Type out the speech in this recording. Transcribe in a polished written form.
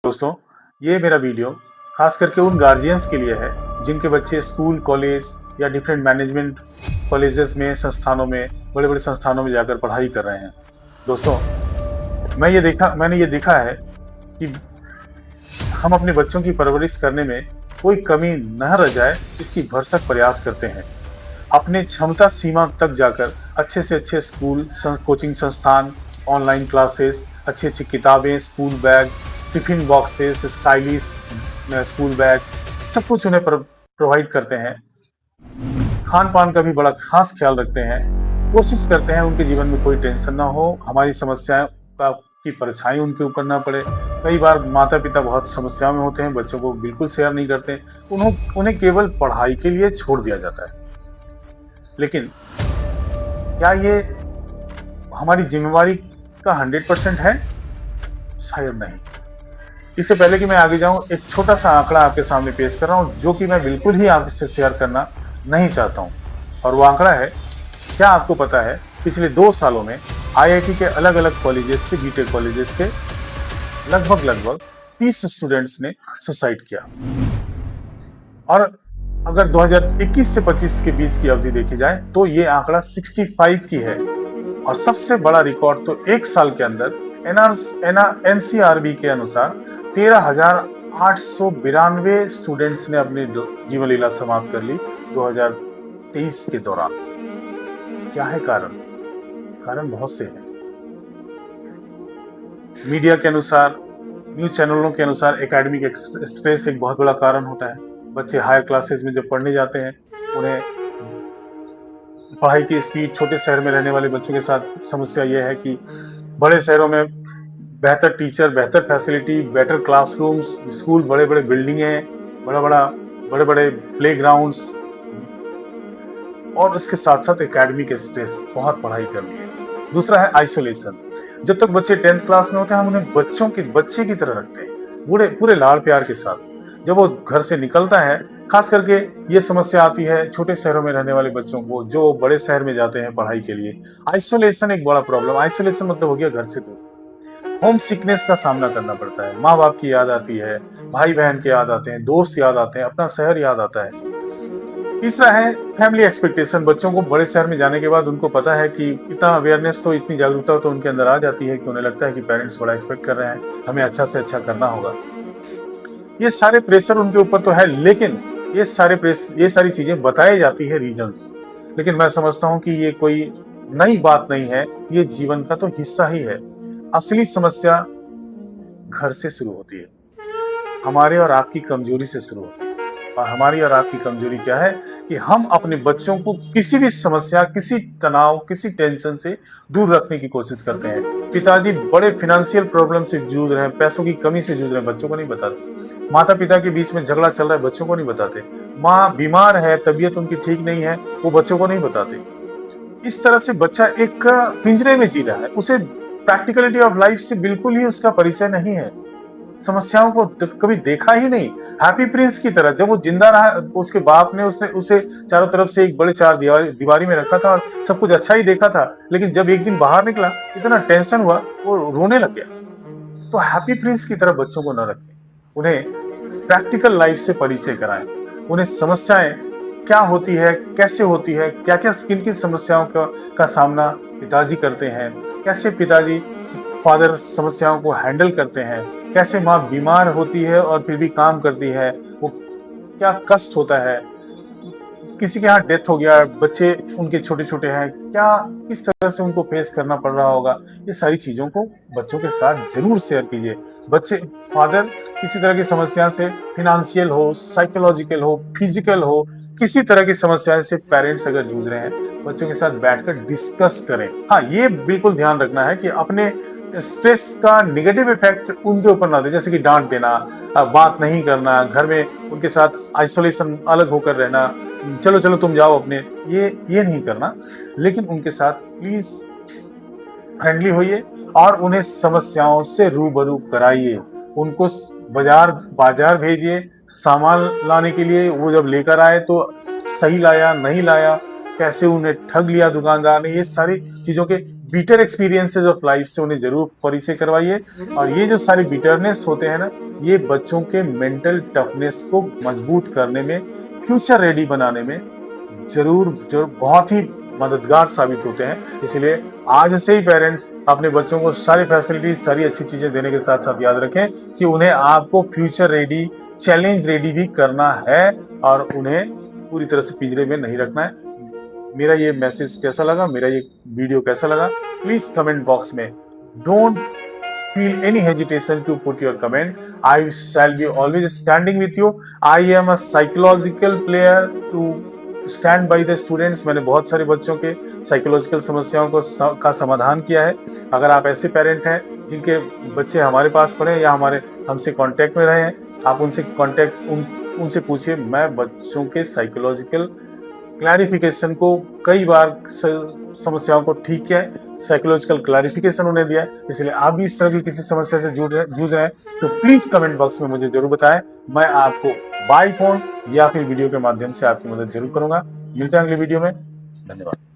दोस्तों, ये मेरा वीडियो खास करके उन गार्जियंस के लिए है जिनके बच्चे स्कूल, कॉलेज या डिफरेंट मैनेजमेंट कॉलेजेस में, संस्थानों में, बड़े-बड़े संस्थानों में जाकर पढ़ाई कर रहे हैं। दोस्तों, मैंने ये देखा है कि हम अपने बच्चों की परवरिश करने में कोई कमी न रह जाए, इसकी भरसक प्रयास करते हैं। अपने क्षमता सीमा तक जाकर अच्छे से अच्छे स्कूल, कोचिंग संस्थान, ऑनलाइन क्लासेस, अच्छी-अच्छी किताबें, school bag, tiffin boxes, stylish school bags, सब कुछ उन्हें प्रोवाइड करते हैं। खान-पान का भी बड़ा खास ख्याल रखते हैं। कोशिश करते हैं उनके जीवन में कोई टेंशन ना हो, हमारी समस्याएं की परछाई उनके ऊपर ना पड़े। कई बार माता-पिता बहुत समस्याओं में होते हैं, बच्चों को बिल्कुल शेयर नहीं करते। उन्हें केवल पढ़ाई के लिए छोड़ दिया जाता है। लेकिन क्या ये हमारी जिम्मेवारी का 100% है? शायद नहीं। इससे पहले कि मैं आगे जाऊं, एक छोटा सा आंकड़ा आपके सामने पेश कर रहा हूं, जो कि मैं बिल्कुल ही आपसे शेयर करना नहीं चाहता हूं। और वो आंकड़ा है, क्या आपको पता है पिछले 2 सालों में आईआईटी के अलग-अलग कॉलेजेस से, बीटेक कॉलेजेस से लगभग 30 स्टूडेंट्स ने सुसाइड किया। और अगर 2021 से 25 के बीच की अवधि देखी जाए तो ये आंकड़ा 65 की है। और सबसे बड़ा रिकॉर्ड तो एक साल के अंदर एनसीआरबी के अनुसार 13,892 स्टूडेंट्स ने अपनी जीवन लीला समाप्त कर ली 2023 के दौरान। क्या है कारण? कारण बहुत से हैं। मीडिया के अनुसार, न्यूज चैनलों के अनुसार एकेडमिक स्ट्रेस एक बहुत बड़ा कारण होता है। बच्चे हायर क्लासेस में जब पढ़ने जाते हैं, उन्हें पढ़ाई की स्पीड, छोटे शहर में रहने वाले बच्चों के साथ समस्या यह है कि बड़े शहरों में बेहतर टीचर, बेहतर फैसिलिटी, बेटर क्लासरूम्स, स्कूल, बड़े-बड़े बिल्डिंगें, बड़े-बड़े प्लेग्राउंड्स, और इसके साथ-साथ एकेडमिक स्ट्रेस, बहुत पढ़ाई करनी है। दूसरा है आइसोलेशन। जब तक बच्चे 10th क्लास में होते हैं, हम उन्हें बच्चे की तरह रखते हैं, पूरे लाड़ प्यार के साथ। जब वो घर से निकलता है, खास करके ये समस्या आती है छोटे शहरों में रहने वाले बच्चों को, जो बड़े शहर में जाते हैं पढ़ाई के लिए। आइसोलेशन एक बड़ा प्रॉब्लम। आइसोलेशन मतलब हो गया घर से दूर। होम सिकनेस का सामना करना पड़ता है। माँ बाप की याद आती है, भाई बहन के याद आते हैं, दोस्त याद आते हैं, अपना शहर याद आता है। तीसरा है फैमिली एक्सपेक्टेशन। बच्चों को बड़े शहर में जाने के बाद उनको पता है कि इतना अवेयरनेस, तो इतनी जागरूकता तो उनके अंदर आ जाती है कि उन्हें लगता है कि पेरेंट्स बड़ा एक्सपेक्ट कर रहे हैं, हमें अच्छा से अच्छा करना होगा। ये सारे प्रेशर उनके ऊपर तो है, लेकिन ये सारी चीजें बताई जाती है रीजंस। लेकिन मैं समझता हूं कि ये कोई नई बात नहीं है, ये जीवन का तो हिस्सा ही है। असली समस्या घर से शुरू होती है, हमारे और आपकी कमजोरी से शुरू होती है। और हमारी और आपकी कमजोरी क्या है कि हम अपने बच्चों को किसी भी समस्या, किसी तनाव, किसी टेंशन से दूर रखने की कोशिश करते हैं। पिताजी बड़े फाइनेंशियल प्रॉब्लम से जूझ रहे हैं, पैसों की कमी से जूझ रहे हैं, बच्चों को नहीं बताते। माता पिता के बीच में झगड़ा चल रहा है, बच्चों को नहीं बताते। माँ बीमार है, तबीयत उनकी ठीक नहीं है, वो बच्चों को नहीं बताते। इस तरह से बच्चा एक पिंजरे में जी रहा है, उसे प्रैक्टिकलिटी ऑफ लाइफ से बिल्कुल ही उसका परिचय नहीं है, समस्याओं को कभी देखा ही नहीं। हैप्पी प्रिंस की तरह जब वो जिंदा रहा, उसके बाप ने उसे चारों तरफ से एक बड़े चार दीवारी में रखा था और सब कुछ अच्छा ही देखा था, लेकिन जब एक दिन बाहर निकला, इतना टेंशन हुआ, वो रोने लग गया। तो हैप्पी प्रिंस की तरह बच्चों को न रखें, उन्हें प्रैक्टिकल लाइफ से परिचय कराएं, उन्हें समस्याएं क्या होती है, कैसे होती है, क्या क्या किन किन समस्याओं का सामना पिताजी करते हैं, कैसे फादर समस्याओं को हैंडल करते हैं, कैसे माँ बीमार होती है और फिर भी काम करती है, वो क्या कष्ट होता है, किसी के यहाँ डेथ हो गया, बच्चे उनके छोटे छोटे हैं, क्या किस तरह से उनको फेस करना पड़ रहा होगा। ये सारी चीजों को बच्चों के साथ जरूर शेयर कीजिए। फादर किसी तरह की समस्या से, फिनेंशियल हो, साइकोलॉजिकल हो, फिजिकल हो, किसी तरह की समस्या से पेरेंट्स अगर जूझ रहे हैं, बच्चों के साथ बैठकर डिस्कस करें। हाँ, ये बिल्कुल ध्यान रखना है कि अपने स्ट्रेस का नेगेटिव इफेक्ट उनके ऊपर ना दे, जैसे कि डांट देना, बात नहीं करना, घर में उनके साथ आइसोलेशन, अलग होकर रहना, चलो चलो तुम जाओ अपने, ये नहीं करना। लेकिन उनके साथ प्लीज फ्रेंडली होइए और उन्हें समस्याओं से रूबरू कराइए। उनको बाजार भेजिए सामान लाने के लिए। वो जब लेकर आए तो सही लाया, नहीं लाया, कैसे उन्हें ठग लिया दुकानदार ने, ये सारी चीजों के बीटर एक्सपीरियंसेस ऑफ लाइफ से उन्हें जरूर परिचय करवाइए। और ये जो सारी बिटरनेस होते हैं ना, ये बच्चों के मेंटल टफनेस को मजबूत करने में, फ्यूचर रेडी बनाने में जरूर बहुत ही मददगार साबित होते हैं। इसलिए आज से ही पेरेंट्स अपने बच्चों को सारी फैसिलिटीज, सारी अच्छी चीजें देने के साथ साथ याद रखें कि उन्हें आपको फ्यूचर रेडी, चैलेंज रेडी भी करना है और उन्हें पूरी तरह से पिंजरे में नहीं रखना है। मेरा ये मैसेज कैसा लगा, मेरा ये वीडियो कैसा लगा, प्लीज कमेंट बॉक्स में don't feel any hesitation to put your comment. I shall be always standing with you. I am a psychological player to stand by the students. मैंने बहुत सारे बच्चों के साइकोलॉजिकल समस्याओं का समाधान किया है। अगर आप ऐसे पेरेंट हैं जिनके बच्चे हमारे पास पढ़े या हमसे कांटेक्ट में रहे हैं, आप उनसे पूछिए। मैं बच्चों के साइकोलॉजिकल क्लैरिफिकेशन को कई बार समस्याओं को ठीक किया है, साइकोलॉजिकल क्लैरिफिकेशन उन्हें दिया है। इसलिए आप भी इस तरह की किसी समस्या से जूझ रहे हैं तो प्लीज कमेंट बॉक्स में मुझे जरूर बताएं। मैं आपको बाय फोन या फिर वीडियो के माध्यम से आपकी मदद जरूर करूंगा। मिलते हैं अगले वीडियो में। धन्यवाद।